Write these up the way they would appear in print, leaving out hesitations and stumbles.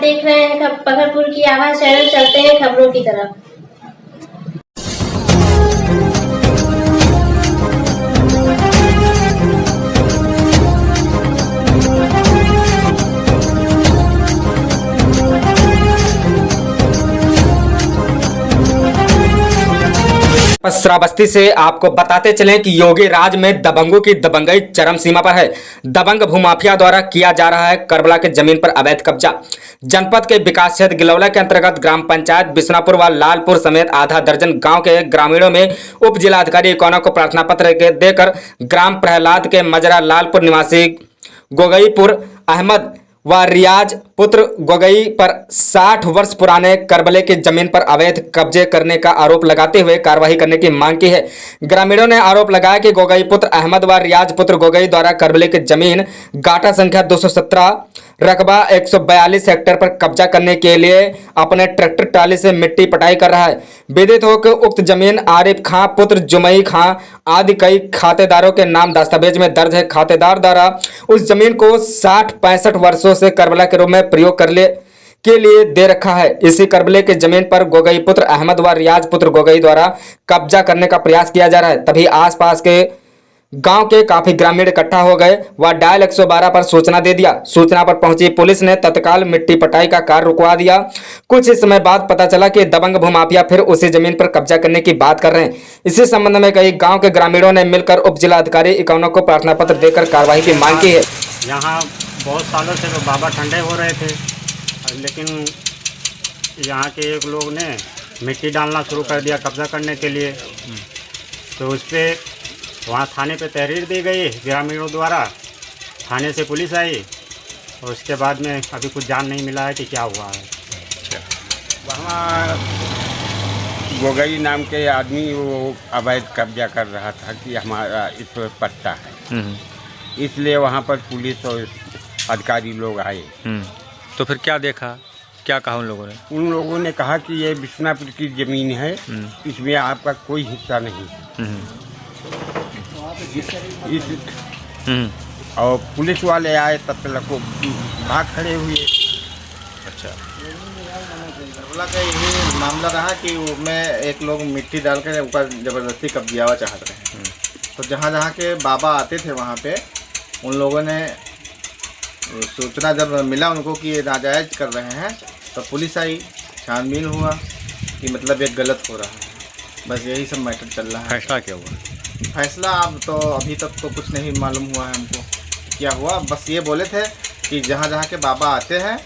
देख रहे हैं फखरपुर की आवाज चैनल। चलते हैं खबरों की तरफ। श्रावस्ती से आपको बताते चलें कि योगी राज में दबंगों की दबंगई चरम सीमा पर है। दबंग भूमाफिया द्वारा किया जा रहा है करबला के जमीन पर अवैध कब्जा। जनपद के विकास क्षेत्र गिलौला के अंतर्गत ग्राम पंचायत बिश्नापुर व लालपुर समेत आधा दर्जन गांव के ग्रामीणों में उप जिलाधिकारी इकोना को प्रार्थना पत्र देकर ग्राम प्रहलाद के मजरा लालपुर निवासी गोगईपुर अहमद व रियाज पुत्र गोगई पर 60 वर्ष पुराने करबले की जमीन पर अवैध कब्जे करने का आरोप लगाते हुए कार्रवाई करने की मांग की है। ग्रामीणों ने आरोप लगाया कि गोगई पुत्र अहमद व रियाज पुत्र गोगई द्वारा करबले की जमीन गाटा संख्या 217 रकबा 142 हेक्टेयर पर कब्जा करने के लिए अपने ट्रैक्टर ट्राली से मिट्टी पटाई कर रहा है। विदित हो कि उक्त जमीन आरिफ खां पुत्र जुमई खां आदि कई खातेदारों के नाम दस्तावेज में दर्ज है। खातेदार द्वारा उस जमीन को 60-65 वर्षों से करबला के रूप में प्रयोग के लिए दे रखा है। इसी करबले के जमीन पर गोगई पुत्र अहमद व रियाज पुत्र गोगई द्वारा कब्जा करने का प्रयास किया जा रहा है। तभी आसपास के गांव के काफी ग्रामीण इकट्ठा हो गए व डायल 112 पर सूचना दे दिया। सूचना पर पहुंची पुलिस ने तत्काल मिट्टी पटाई का कार्य रुकवा दिया। कुछ ही समय बाद पता चला कि दबंग भूमाफिया फिर उसी जमीन पर कब्जा करने की बात कर रहे हैं। इसी संबंध में कई गांव के ग्रामीणों ने मिलकर उप जिलाधिकारी इकोना को प्रार्थना पत्र देकर कार्रवाई की मांग की है। यहाँ बहुत सालों से तो बाबा ठंडे हो रहे थे, लेकिन यहाँ के एक लोग ने मिट्टी डालना शुरू कर दिया कब्जा करने के लिए। तो उस पर वहाँ थाने पे तहरीर दी गई ग्रामीणों द्वारा। थाने से पुलिस आई और उसके बाद में अभी कुछ जान नहीं मिला है कि क्या हुआ है। वहाँ गोगई नाम के आदमी वो अवैध कब्जा कर रहा था कि हमारा इस पर पट्टा है, इसलिए वहाँ पर पुलिस और अधिकारी लोग आए। तो फिर क्या देखा, क्या कहा उन लोगों ने? उन लोगों ने कहा कि ये बिश्नापुर की ज़मीन है, इसमें आपका कोई हिस्सा नहीं। और पुलिस वाले आए तब तक को भाग खड़े हुए। अच्छा, करबला का यही मामला रहा कि उसमें एक लोग मिट्टी डाल कर ऊपर ज़बरदस्ती कब्जा चाहते रहे। तो जहाँ जहाँ के बाबा आते थे वहाँ पे उन लोगों ने सूचना जब मिला उनको कि ये नाजायज़ कर रहे हैं, तो पुलिस आई, छानबीन हुआ कि मतलब ये गलत हो रहा है। बस यही सब मैटर चल रहा है। फैसला क्या हुआ? फैसला अब तो अभी तक तो कुछ नहीं मालूम हुआ है हमको क्या हुआ। बस ये बोले थे कि जहाँ जहाँ के बाबा आते हैं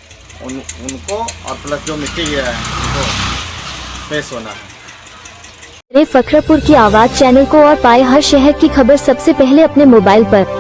उनको और प्लस जो मिट्टी गिरा है उनको पेश होना है। फखरपुर की आवाज़ चैनल को और पाए हर शहर की खबर सबसे पहले अपने मोबाइल पर।